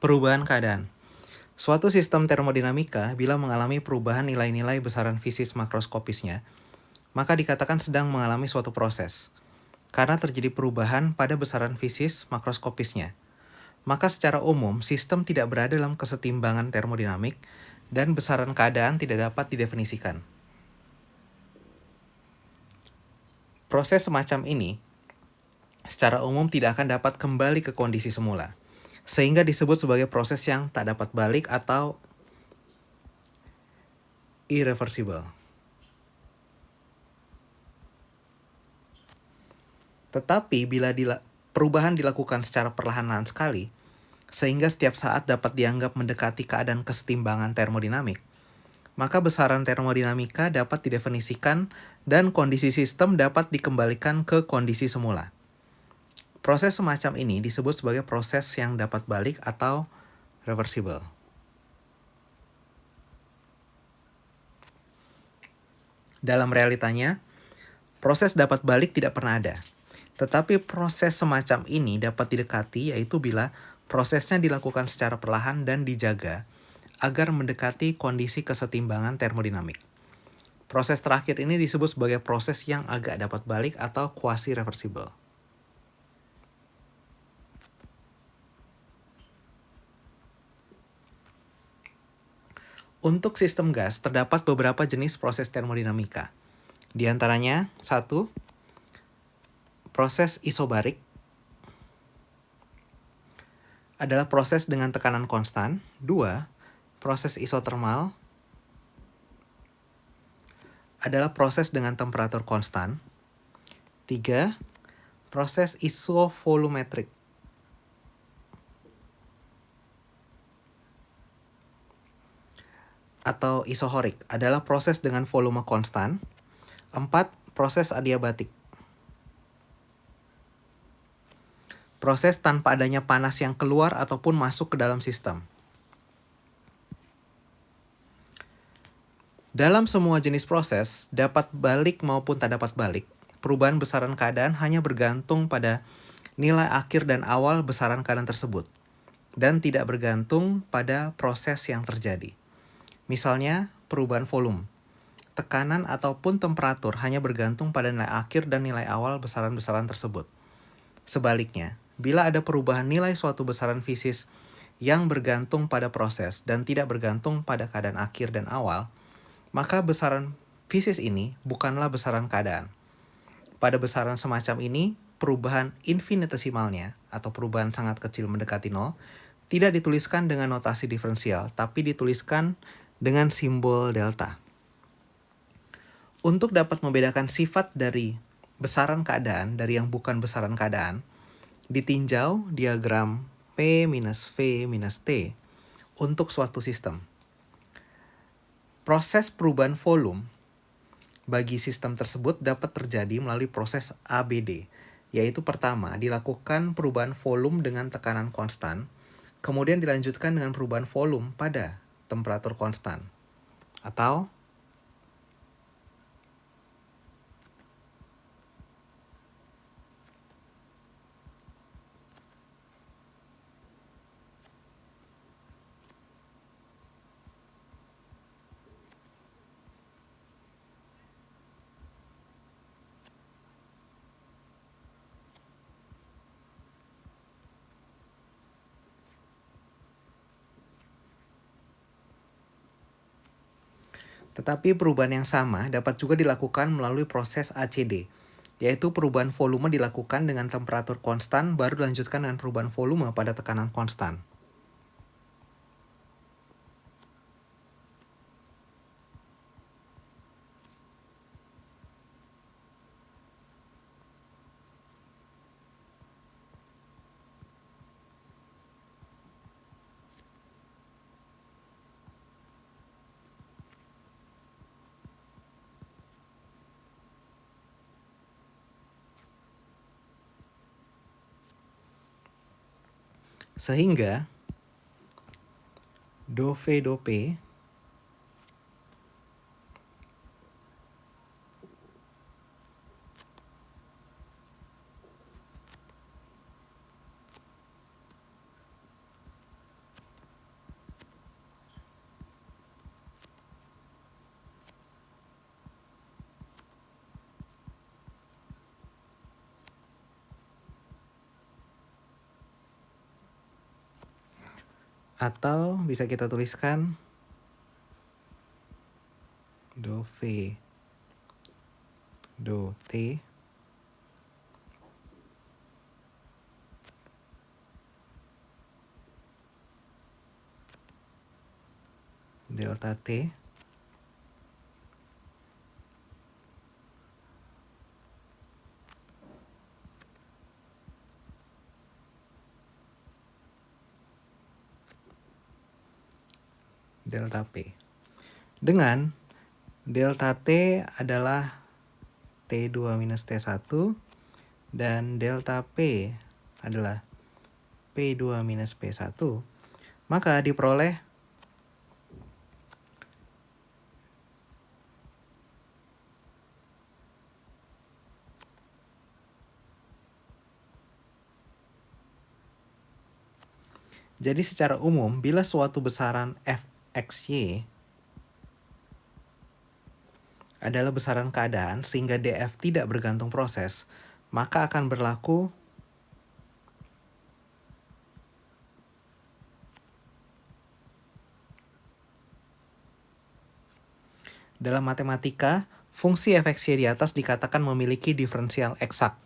Perubahan keadaan. Suatu sistem termodinamika bila mengalami perubahan nilai-nilai besaran fisis makroskopisnya, maka dikatakan sedang mengalami suatu proses. Karena terjadi perubahan pada besaran fisis makroskopisnya, maka secara umum sistem tidak berada dalam kesetimbangan termodinamik dan besaran keadaan tidak dapat didefinisikan. Proses semacam ini secara umum tidak akan dapat kembali ke kondisi semula, sehingga disebut sebagai proses yang tak dapat balik atau irreversible. Tetapi bila perubahan dilakukan secara perlahan-lahan sekali, sehingga setiap saat dapat dianggap mendekati keadaan kesetimbangan termodinamik, maka besaran termodinamika dapat didefinisikan dan kondisi sistem dapat dikembalikan ke kondisi semula. Proses semacam ini disebut sebagai proses yang dapat balik atau reversible. Dalam realitanya, proses dapat balik tidak pernah ada. Tetapi proses semacam ini dapat didekati, yaitu bila prosesnya dilakukan secara perlahan dan dijaga agar mendekati kondisi kesetimbangan termodinamik. Proses terakhir ini disebut sebagai proses yang agak dapat balik atau quasi-reversible. Untuk sistem gas, terdapat beberapa jenis proses termodinamika. Di antaranya, 1. Proses isobarik adalah proses dengan tekanan konstan. 2. Proses isotermal adalah proses dengan temperatur konstan. 3. Proses isovolumetrik atau isohorik adalah proses dengan volume konstan. 4. Proses adiabatik. Proses tanpa adanya panas yang keluar ataupun masuk ke dalam sistem. Dalam semua jenis proses, dapat balik maupun tak dapat balik, perubahan besaran keadaan hanya bergantung pada nilai akhir dan awal besaran keadaan tersebut, dan tidak bergantung pada proses yang terjadi. Misalnya, perubahan volume, tekanan ataupun temperatur hanya bergantung pada nilai akhir dan nilai awal besaran-besaran tersebut. Sebaliknya, bila ada perubahan nilai suatu besaran fisis yang bergantung pada proses dan tidak bergantung pada keadaan akhir dan awal, maka besaran fisis ini bukanlah besaran keadaan. Pada besaran semacam ini, perubahan infinitesimalnya atau perubahan sangat kecil mendekati nol tidak dituliskan dengan notasi diferensial, tapi dituliskan dengan simbol delta. Untuk dapat membedakan sifat dari besaran keadaan dari yang bukan besaran keadaan, ditinjau diagram P minus V minus T untuk suatu sistem. Proses perubahan volume bagi sistem tersebut dapat terjadi melalui proses ABD, yaitu pertama dilakukan perubahan volume dengan tekanan konstan, kemudian dilanjutkan dengan perubahan volume pada temperatur konstan, atau tetapi perubahan yang sama dapat juga dilakukan melalui proses ACD, yaitu perubahan volume dilakukan dengan temperatur konstan baru dilanjutkan dengan perubahan volume pada tekanan konstan. Sehingga do V do P Atau bisa kita tuliskan do V do T delta T delta P. Dengan delta T adalah T2 minus T1 dan delta P adalah P2 minus P1, maka diperoleh jadi secara umum bila suatu besaran fxy adalah besaran keadaan sehingga df tidak bergantung proses, maka akan berlaku dalam matematika, fungsi fxy di atas dikatakan memiliki diferensial eksak.